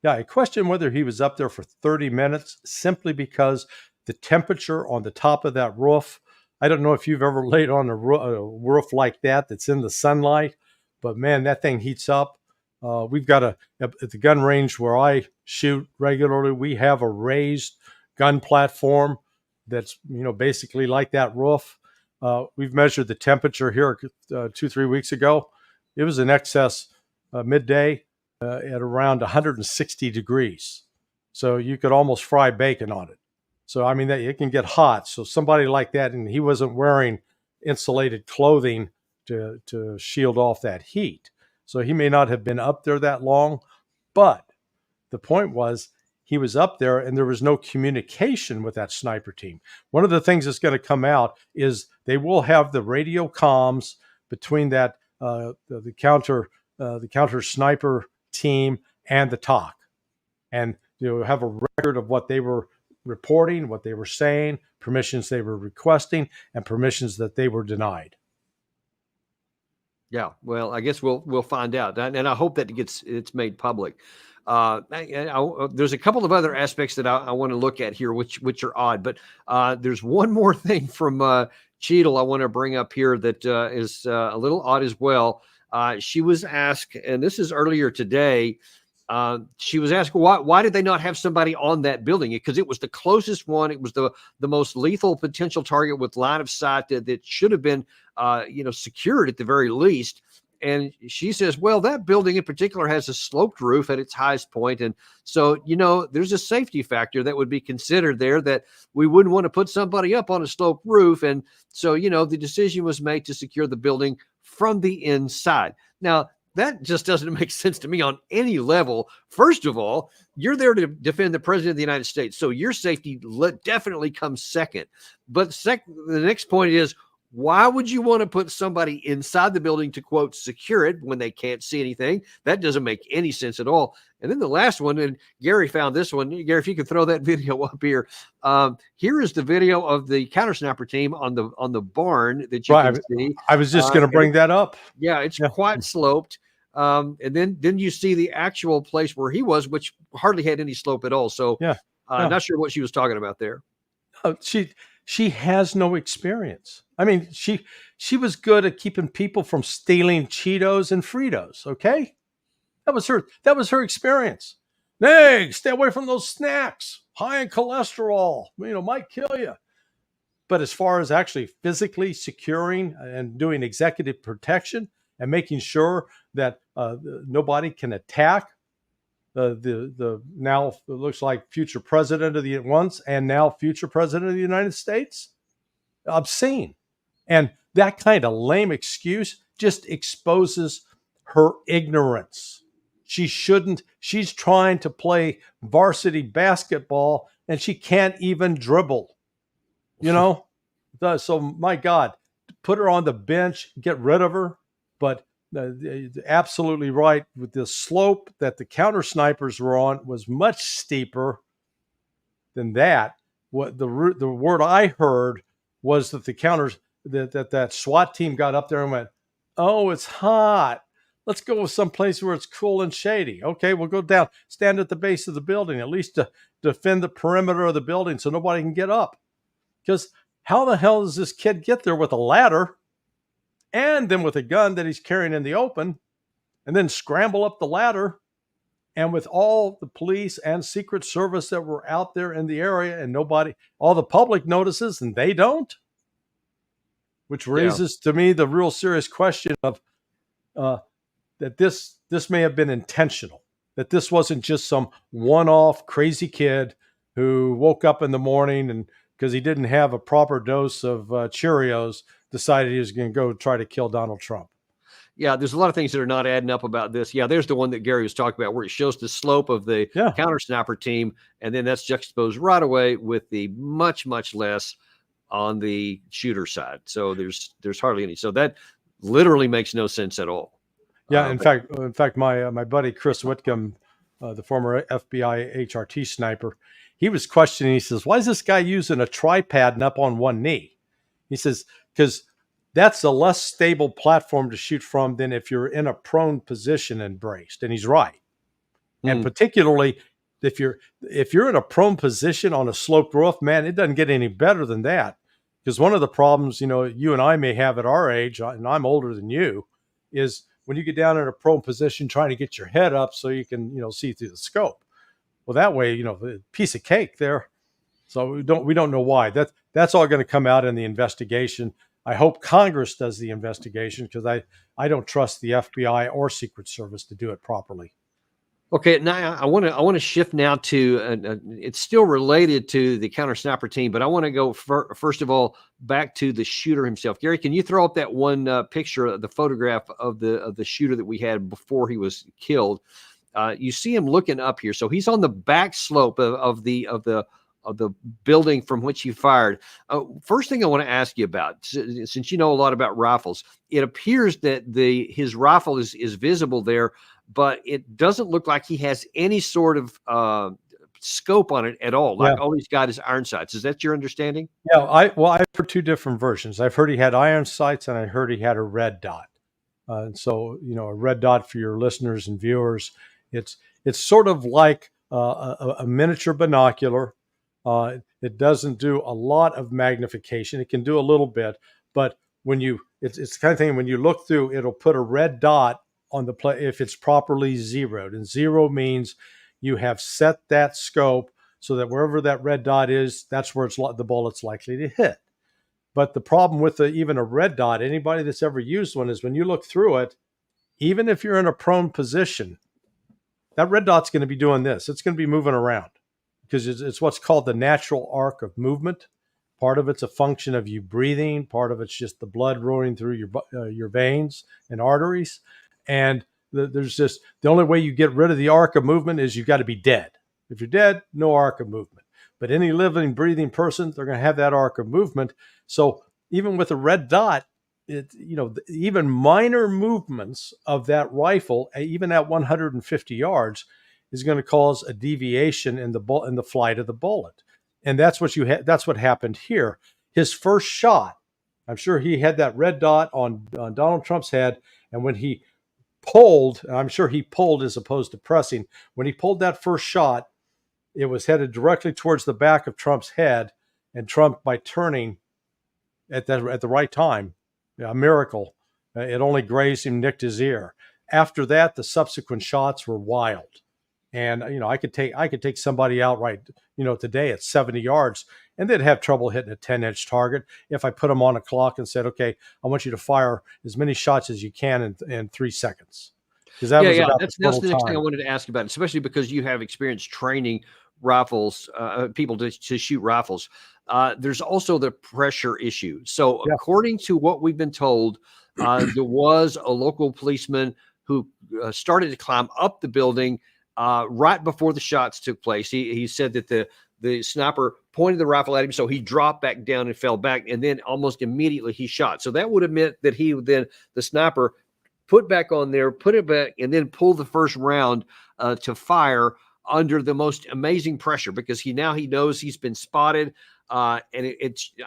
I question whether he was up there for 30 minutes simply because the temperature on the top of that roof. I don't know if you've ever laid on a roof like that that's in the sunlight, but man, that thing heats up. We've got at the gun range where I shoot regularly, we have a raised gun platform that's basically like that roof. We've measured the temperature here 2-3 weeks ago. It was in excess midday at around 160 degrees. So you could almost fry bacon on it. So, I mean, it can get hot. So somebody like that, and he wasn't wearing insulated clothing to shield off that heat. So he may not have been up there that long. But the point was, he was up there and there was no communication with that sniper team. One of the things that's going to come out is they will have the radio comms between that the counter sniper team and the TOC. And have a record of what they were reporting, what they were saying, permissions they were requesting, and permissions that they were denied. Yeah, well, I guess we'll find out, and I hope that it's made public. There's a couple of other aspects that I want to look at here, which are odd, but there's one more thing from Cheadle I want to bring up here that is a little odd as well. She was asked, and this is earlier today. She was asked why did they not have somebody on that building? Because it was the closest one. It was the most lethal potential target with line of sight that should have been secured at the very least. And she says, well, that building in particular has a sloped roof at its highest point. And so, there's a safety factor that would be considered there, that we wouldn't want to put somebody up on a sloped roof. And so, the decision was made to secure the building from the inside. Now, that just doesn't make sense to me on any level. First of all, you're there to defend the president of the United States, so your safety definitely comes second. But the next point is, why would you want to put somebody inside the building to, quote, secure it when they can't see anything? That doesn't make any sense at all. And then the last one, and Gary found this one. Gary, if you could throw that video up here. Here is the video of the counter sniper team on the barn that you can see. I was just going to bring that up. Yeah, it's quite sloped. And then you see the actual place where he was, which hardly had any slope at all. So I'm not sure what she was talking about there. She has no experience. I mean, she was good at keeping people from stealing Cheetos and Fritos. Okay, that was her experience. Nay, stay away from those snacks. High in cholesterol. Might kill you. But as far as actually physically securing and doing executive protection and making sure that nobody can attack the now it looks like future president of the once and now future president of the United States, obscene. And that kind of lame excuse just exposes her ignorance. She's trying to play varsity basketball and she can't even dribble, So my God, put her on the bench, get rid of her. But absolutely right. With the slope that the counter snipers were on was much steeper than that. What the word I heard was that the counters that SWAT team got up there and went, "Oh, it's hot. Let's go with some place where it's cool and shady." Okay, we'll go down, stand at the base of the building, at least to defend the perimeter of the building so nobody can get up. Because how the hell does this kid get there with a ladder? And then with a gun that he's carrying in the open, and then scramble up the ladder, and with all the police and Secret Service that were out there in the area, and all the public notices, and they don't, which raises to me the real serious question of that this may have been intentional, that this wasn't just some one-off crazy kid who woke up in the morning and because he didn't have a proper dose of Cheerios, decided he was going to go try to kill Donald Trump. Yeah, there's a lot of things that are not adding up about this. Yeah, there's the one that Gary was talking about where it shows the slope of the counter sniper team, and then that's juxtaposed right away with the much, much less on the shooter side. So there's hardly any. So that literally makes no sense at all. Yeah, in fact, my buddy Chris Whitcomb, the former FBI HRT sniper, he was questioning. He says, "Why is this guy using a tripod and up on one knee?" He says, "Because that's a less stable platform to shoot from than if you're in a prone position and braced." And he's right. And particularly if you're in a prone position on a sloped roof, man, it doesn't get any better than that. Because one of the problems, you and I may have at our age, and I'm older than you, is when you get down in a prone position trying to get your head up so you can, see through the scope. Well, that way, a piece of cake there. So we don't know why. That's all going to come out in the investigation. I hope Congress does the investigation because I don't trust the FBI or Secret Service to do it properly. Okay, now I want to shift now to it's still related to the counter sniper team, but I want to go first of all back to the shooter himself. Gary, can you throw up that one picture, the photograph of the shooter that we had before he was killed? You see him looking up here, so he's on the back slope of the building from which he fired. First thing I want to ask you about, since you know a lot about rifles, it appears that his rifle is visible there, but it doesn't look like he has any sort of scope on it at all. Like Yeah. all he's got is iron sights. Is that your understanding? Yeah, I've heard two different versions. I've heard he had iron sights, and I heard he had a red dot. And so, a red dot for your listeners and viewers, it's sort of like a miniature binocular. It doesn't do a lot of magnification. It can do a little bit, but it's the kind of thing when you look through, it'll put a red dot on the play if it's properly zeroed. And zero means you have set that scope so that wherever that red dot is, that's where the bullet's likely to hit. But the problem with even a red dot, anybody that's ever used one, is when you look through it, even if you're in a prone position, that red dot's going to be doing this. It's going to be moving around because it's what's called the natural arc of movement. Part of it's a function of you breathing. Part of it's just the blood rolling through your veins and arteries. And there's just the only way you get rid of the arc of movement is you've got to be dead. If you're dead, no arc of movement. But any living, breathing person, they're going to have that arc of movement. So even with a red dot, even minor movements of that rifle, even at 150 yards, is going to cause a deviation in the flight of the bullet. And that's what happened here. His first shot, I'm sure he had that red dot on Donald Trump's head, and when he pulled, and I'm sure he pulled as opposed to pressing, when he pulled that first shot, it was headed directly towards the back of Trump's head, and Trump, by turning at the right time, a miracle, it only grazed him, nicked his ear. After that, the subsequent shots were wild. And, I could take somebody out right, today at 70 yards, and they'd have trouble hitting a 10-inch target if I put them on a clock and said, okay, I want you to fire as many shots as you can in 3 seconds. Because that's the next thing I wanted to ask about, especially because you have experience training rifles, people to shoot rifles. There's also the pressure issue. So according to what we've been told, there was a local policeman who started to climb up the building right before the shots took place. He said that the sniper pointed the rifle at him, so he dropped back down and fell back, and then almost immediately he shot. So that would have meant that the sniper put back on there, put it back, and then pull the first round to fire under the most amazing pressure, because he knows he's been spotted. I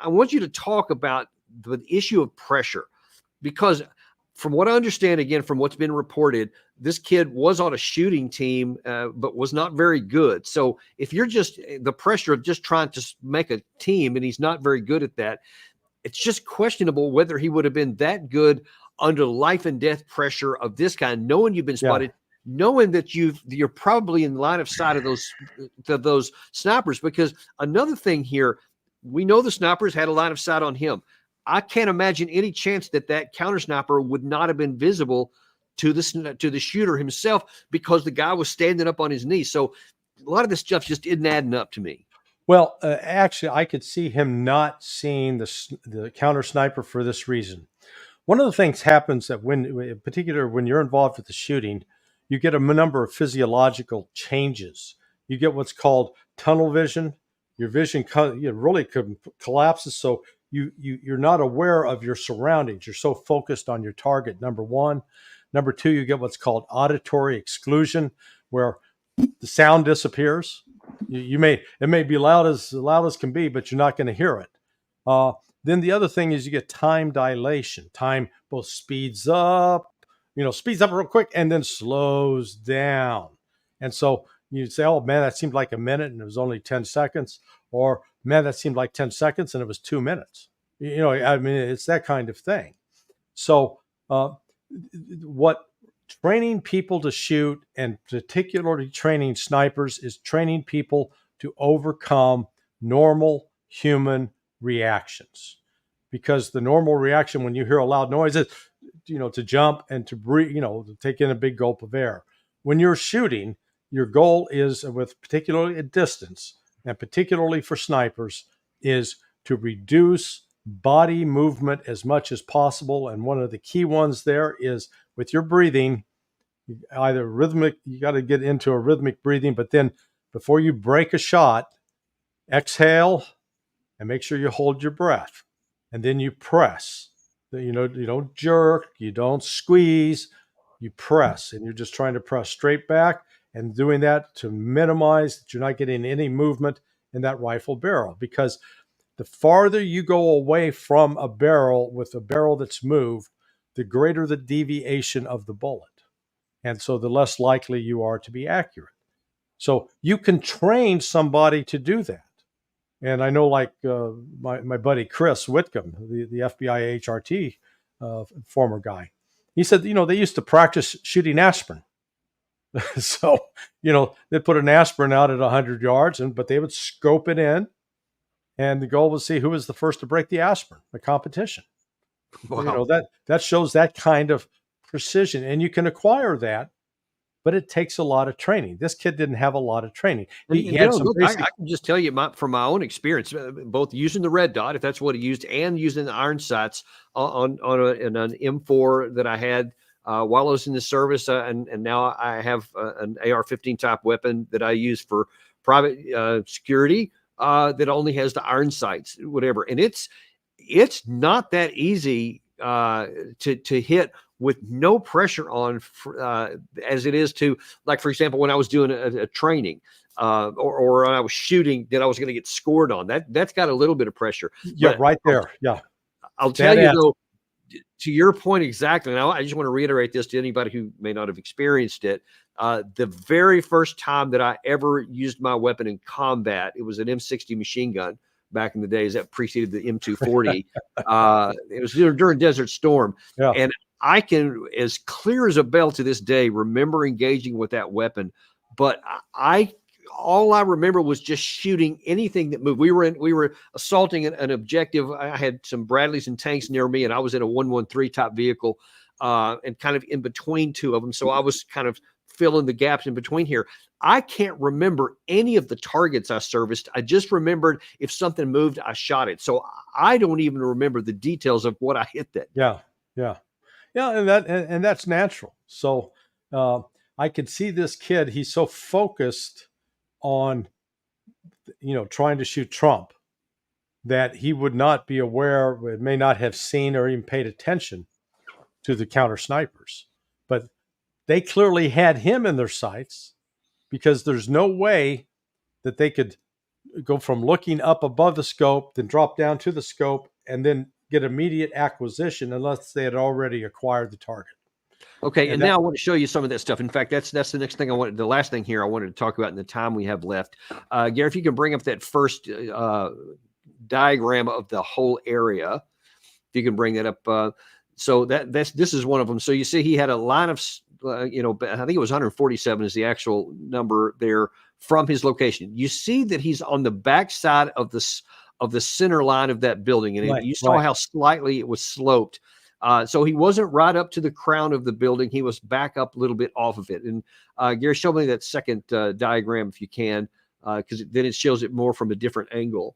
want you to talk about the issue of pressure, because from what I understand, again, from what's been reported, this kid was on a shooting team, but was not very good. So if you're just the pressure of just trying to make a team and he's not very good at that, it's just questionable whether he would have been that good under life and death pressure of this kind, knowing you've been spotted, knowing that you're probably in line of sight of those snipers. Because another thing here, we know the snipers had a line of sight on him. I can't imagine any chance that counter sniper would not have been visible to the shooter himself, because the guy was standing up on his knees. So a lot of this stuff just isn't adding up to me. Well, actually, I could see him not seeing the counter sniper for this reason. One of the things happens that in particular, when you're involved with the shooting, you get a number of physiological changes. You get what's called tunnel vision. Your vision really collapses, so you're not aware of your surroundings. You're so focused on your target, number one. Number two, you get what's called auditory exclusion, where the sound disappears. It may be loud as can be, but you're not going to hear it. Then the other thing is you get time dilation. Time both speeds up real quick and then slows down. And so you'd say, oh man, that seemed like a minute and it was only 10 seconds. Or man, that seemed like 10 seconds and it was 2 minutes. It's that kind of thing. So what training people to shoot, and particularly training snipers, is training people to overcome normal human reactions. Because the normal reaction when you hear a loud noise is, to jump and to breathe, to take in a big gulp of air. When you're shooting, your goal is, with particularly at distance, and particularly for snipers, is to reduce body movement as much as possible. And one of the key ones there is with your breathing, either rhythmic, you got to get into a rhythmic breathing, but then before you break a shot, exhale and make sure you hold your breath. And then you press. You don't jerk, you don't squeeze, you press, and you're just trying to press straight back. and doing that to minimize that you're not getting any movement in that rifle barrel, because the farther you go away from a barrel with a barrel that's moved, the greater the deviation of the bullet. And so the less likely you are to be accurate. So you can train somebody to do that. And I know, like my buddy Chris Whitcomb, the FBI HRT former guy, he said, they used to practice shooting aspirin. So, they'd put an aspirin out at 100 yards, but they would scope it in. And the goal was to see who was the first to break the aspirin, the competition. Wow. That shows that kind of precision. And you can acquire that, but it takes a lot of training. This kid didn't have a lot of training. He had some I can just tell you from my own experience, both using the red dot, if that's what he used, and using the iron sights on an M4 that I had while I was in the service, and now I have an AR-15 type weapon that I use for private security that only has the iron sights, whatever. And it's not that easy to hit with no pressure on, as it is to, like, for example, when I was doing a training or when I was shooting that I was going to get scored on, that's got a little bit of pressure. Yeah, right there. Yeah. I'll tell you though, to your point exactly, and I just want to reiterate this to anybody who may not have experienced it. The very first time that I ever used my weapon in combat, it was an M60 machine gun back in the days that preceded the M240. It was during Desert Storm. Yeah. And I can, as clear as a bell to this day, remember engaging with that weapon. But all I remember was just shooting anything that moved. We were assaulting an objective. I had some Bradleys and tanks near me, and I was in a 113 type vehicle, and kind of in between two of them. So I was kind of filling the gaps in between here. I can't remember any of the targets I serviced. I just remembered if something moved, I shot it. So I don't even remember the details of what I hit that. Yeah. And that's natural. So I could see this kid. He's so focused on, trying to shoot Trump that he would not be aware, may not have seen or even paid attention to the counter snipers. But they clearly had him in their sights, because there's no way that they could go from looking up above the scope, then drop down to the scope, and then get immediate acquisition unless they had already acquired the target. Okay, and now I want to show you some of that stuff. In fact, that's the next thing the last thing here I wanted to talk about in the time we have left. Gary, if you can bring up that first diagram of the whole area, if you can bring that up. So this is one of them. So you see he had a line of, I think it was 147 is the actual number there from his location. You see that he's on the back side of the center line of that building. And you saw how slightly it was sloped. So he wasn't right up to the crown of the building. He was back up a little bit off of it. And Gary, show me that second diagram if you can, because then it shows it more from a different angle.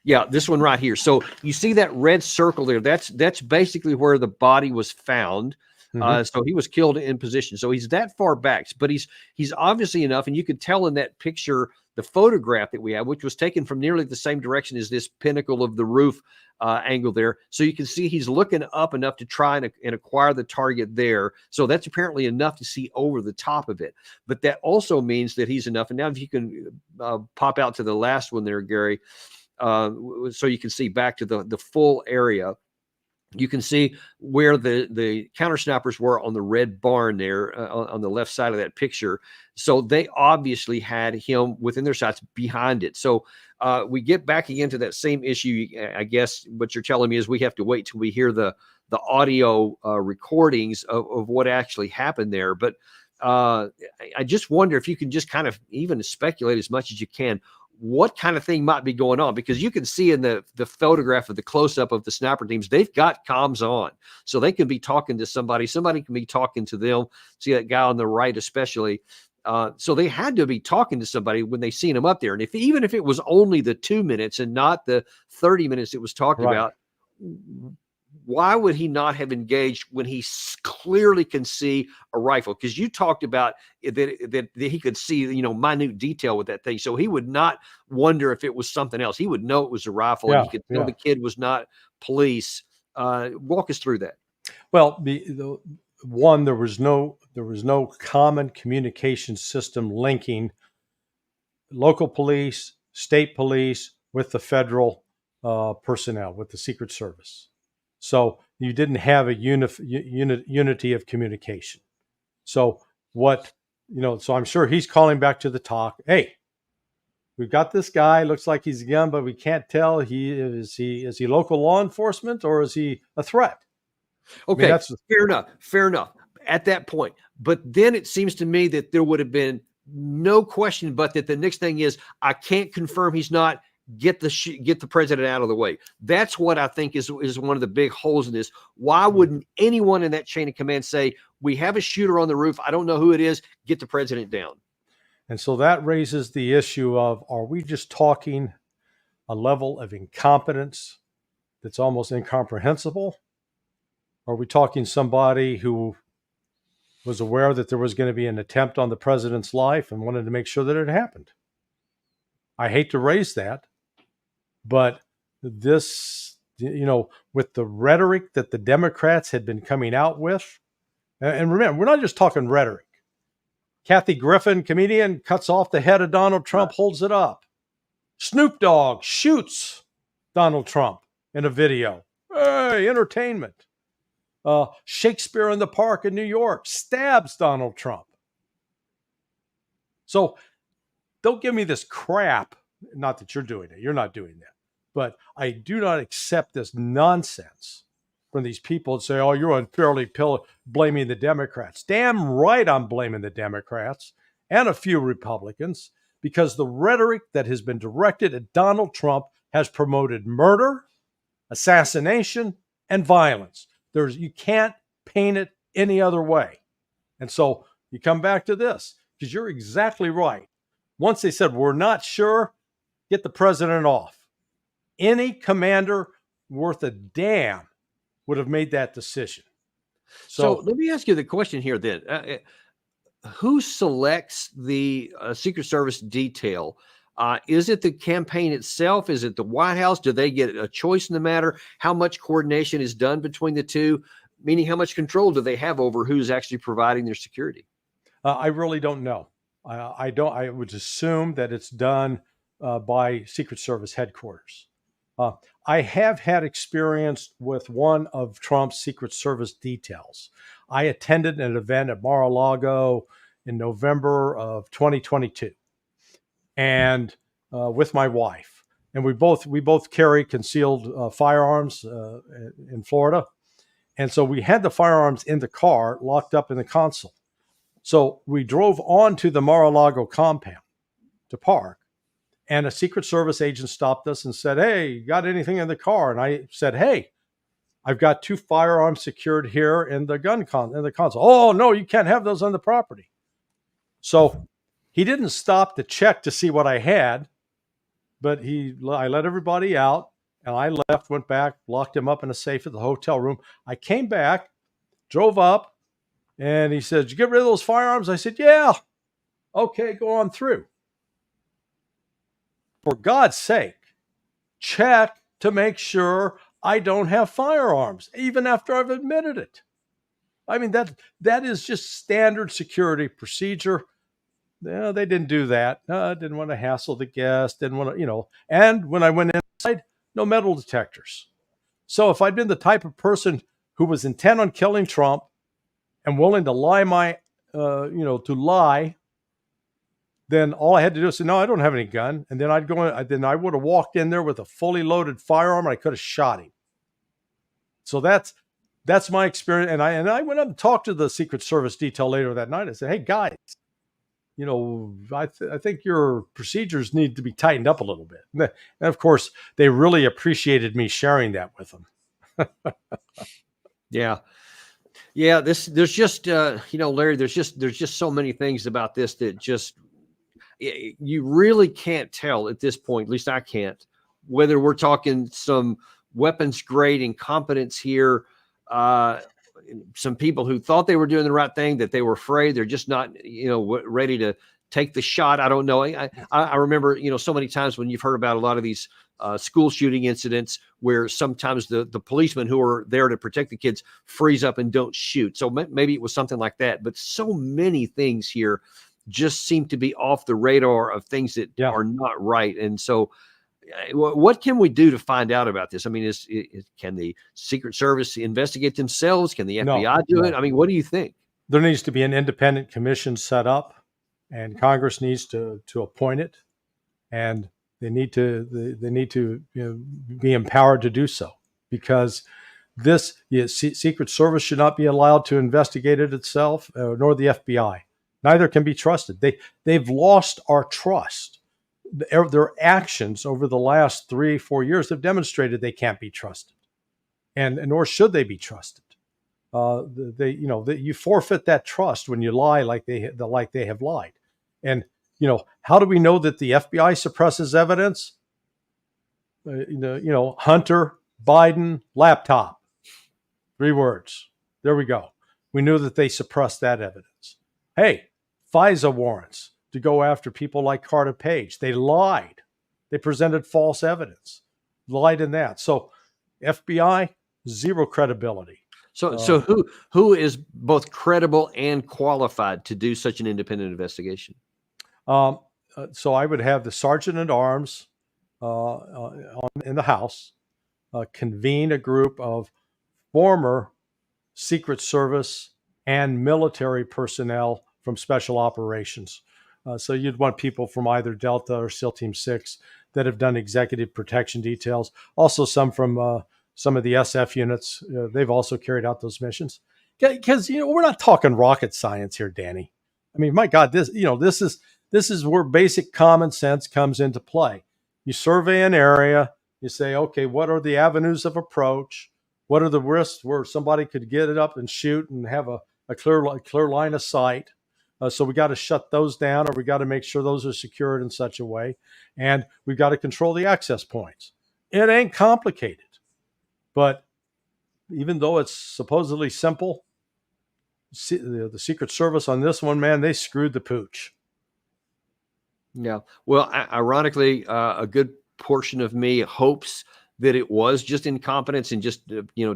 Yeah, this one right here. So you see that red circle there. That's basically where the body was found. So he was killed in position. So he's that far back, but he's obviously enough. And you could tell in that picture, the photograph that we have, which was taken from nearly the same direction as this pinnacle of the roof angle there. So you can see he's looking up enough to try and acquire the target there. So that's apparently enough to see over the top of it. But that also means that he's enough. And now if you can pop out to the last one there, Gary, so you can see back to the full area. You can see where the counter snipers were on the red barn there on the left side of that picture. So they obviously had him within their sights behind it. So we get back again to that same issue. I guess what you're telling me is we have to wait till we hear the audio recordings of what actually happened there. But I just wonder if you can just kind of even speculate as much as you can what kind of thing might be going on, because you can see in the photograph of the close-up of the sniper teams, they've got comms on. So they can be talking to somebody can be talking to them. See that guy on the right, especially. So they had to be talking to somebody when they seen him up there. And even if it was only the 2 minutes and not the 30 minutes it was talked about, why would he not have engaged when he clearly can see a rifle? Because you talked about that he could see, minute detail with that thing. So he would not wonder if it was something else. He would know it was a rifle, and he could tell the kid was not police. Walk us through that. Well, one, there was no common communication system linking local police, state police with the federal personnel, with the Secret Service. So you didn't have a unity of communication. So so I'm sure he's calling back to the talk. Hey, we've got this guy. Looks like he's a gun, but we can't tell. Is he local law enforcement or is he a threat? Okay, I mean, fair enough. At that point, but then it seems to me that there would have been no question, but that the next thing is, I can't confirm he's not. Get the president out of the way. That's what I think is one of the big holes in this. Why wouldn't anyone in that chain of command say, we have a shooter on the roof, I don't know who it is, get the president down? And so that raises the issue of, are we just talking a level of incompetence that's almost incomprehensible? Are we talking somebody who was aware that there was going to be an attempt on the president's life and wanted to make sure that it happened? I hate to raise that, but this, with the rhetoric that the Democrats had been coming out with, and remember, we're not just talking rhetoric. Kathy Griffin, comedian, cuts off the head of Donald Trump, holds it up. Snoop Dogg shoots Donald Trump in a video. Hey, entertainment. Shakespeare in the Park in New York stabs Donald Trump. So don't give me this crap. Not that you're doing it. You're not doing that. But I do not accept this nonsense from these people that say, oh, you're unfairly blaming the Democrats. Damn right I'm blaming the Democrats and a few Republicans, because the rhetoric that has been directed at Donald Trump has promoted murder, assassination, and violence. You can't paint it any other way. And so you come back to this, because you're exactly right. Once they said, we're not sure, get the president off. Any commander worth a damn would have made that decision. So let me ask you the question here then. Who selects the Secret Service detail? Is it the campaign itself? Is it the White House? Do they get a choice in the matter? How much coordination is done between the two? Meaning, how much control do they have over who's actually providing their security? I really don't know. I would assume that it's done by Secret Service headquarters. I have had experience with one of Trump's Secret Service details. I attended an event at Mar-a-Lago in November of 2022, and with my wife, and we both carry concealed firearms in Florida, and so we had the firearms in the car, locked up in the console. So we drove on to the Mar-a-Lago compound to park, and a Secret Service agent stopped us and said, hey, you got anything in the car? And I said, hey, I've got 2 firearms secured here in the in the console. Oh, no, you can't have those on the property. So he didn't stop to check to see what I had, but I let everybody out, and I left, went back, locked him up in a safe at the hotel room. I came back, drove up, and he said, did you get rid of those firearms? I said, yeah. Okay, go on through. For God's sake, check to make sure I don't have firearms, even after I've admitted it. I mean, that is just standard security procedure. No, they didn't do that. Didn't want to hassle the guest. Didn't want to, and when I went inside, no metal detectors. So if I'd been the type of person who was intent on killing Trump and willing to lie to lie, then all I had to do is say, no, I don't have any gun. And then then I would have walked in there with a fully loaded firearm and I could have shot him. So that's my experience. And I went up and talked to the Secret Service detail later that night. I said, hey, guys, I think your procedures need to be tightened up a little bit. And of course, they really appreciated me sharing that with them. Yeah. There's just, Larry, there's just so many things about this that just, you really can't tell at this point, at least I can't, whether we're talking some weapons grade incompetence here, some people who thought they were doing the right thing, that they were afraid, they're just not, ready to take the shot. I don't know. I remember, so many times when you've heard about a lot of these school shooting incidents where sometimes the policemen who are there to protect the kids freeze up and don't shoot. So maybe it was something like that. But so many things here just seem to be off the radar of things that are not right. And so what can we do to find out about this? I mean, can the Secret Service investigate themselves? Can the FBI do it? I mean, what do you think? There needs to be an independent commission set up, and Congress needs to appoint it, and they need to be empowered to do so, because Secret Service should not be allowed to investigate it itself, nor the FBI. Neither can be trusted. They've lost our trust. Their actions over the last 3-4 years have demonstrated they can't be trusted, and nor should they be trusted. You forfeit that trust when you lie like they have lied. And how do we know that the FBI suppresses evidence? Hunter Biden laptop, 3 words. There we go. We knew that they suppressed that evidence. Hey, FISA warrants to go after people like Carter Page. They lied. They presented false evidence, lied in that. So FBI, zero credibility. So who is both credible and qualified to do such an independent investigation? So I would have the Sergeant at Arms in the House convene a group of former Secret Service and military personnel from Special Operations. So you'd want people from either Delta or SEAL Team 6 that have done executive protection details. Also some from some of the SF units. They've also carried out those missions. Because, we're not talking rocket science here, Danny. I mean, my God, this is where basic common sense comes into play. You survey an area, you say, okay, what are the avenues of approach? What are the risks where somebody could get it up and shoot and have a clear line of sight? So we got to shut those down, or we got to make sure those are secured in such a way. And we've got to control the access points. It ain't complicated. But even though it's supposedly simple, the Secret Service on this one, man, they screwed the pooch. Yeah. Well, ironically, a good portion of me hopes that it was just incompetence and just,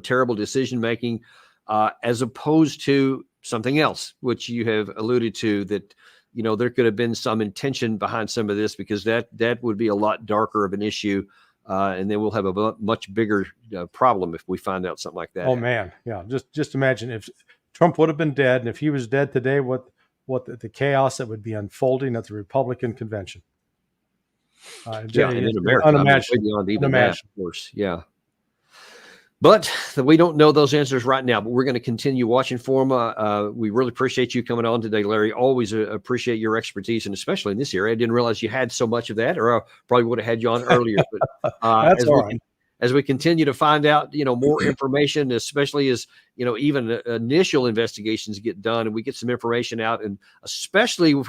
terrible decision making, as opposed to something else, which you have alluded to, that, there could have been some intention behind some of this, because that would be a lot darker of an issue. And then we'll have a much bigger problem if we find out something like that. Oh, man. Yeah. Just imagine if Trump would have been dead, and if he was dead today, what the chaos that would be unfolding at the Republican convention. And in America, unimaginable. Even that, of course. Yeah. But we don't know those answers right now, but we're going to continue watching for them. We really appreciate you coming on today, Larry. Always appreciate your expertise, and especially in this area. I didn't realize you had so much of that, or I probably would have had you on earlier. But That's all right. As we continue to find out, more information, especially as, even initial investigations get done and we get some information out, and especially if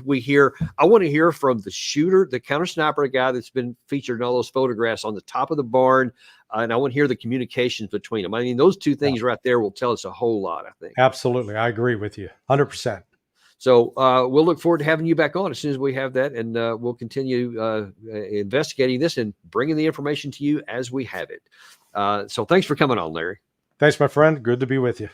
I want to hear from the shooter, the counter sniper guy that's been featured in all those photographs on the top of the barn. And I want to hear the communications between them. I mean, those two things right there will tell us a whole lot, I think. Absolutely. I agree with you 100%. So we'll look forward to having you back on as soon as we have that, and we'll continue investigating this and bringing the information to you as we have it. So thanks for coming on, Larry. Thanks, my friend. Good to be with you.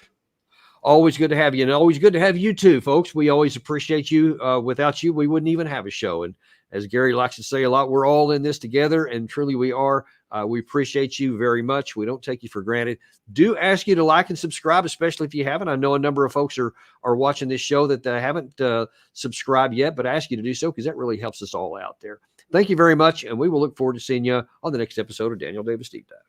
Always good to have you, and always good to have you too, folks. We always appreciate you. Without you, we wouldn't even have a show. And as Gary likes to say a lot, we're all in this together, and truly we are. We appreciate you very much. We don't take you for granted. Do ask you to like and subscribe, especially if you haven't. I know a number of folks are watching this show that haven't subscribed yet, but I ask you to do so, because that really helps us all out there. Thank you very much, and we will look forward to seeing you on the next episode of Daniel Davis Deep Dive.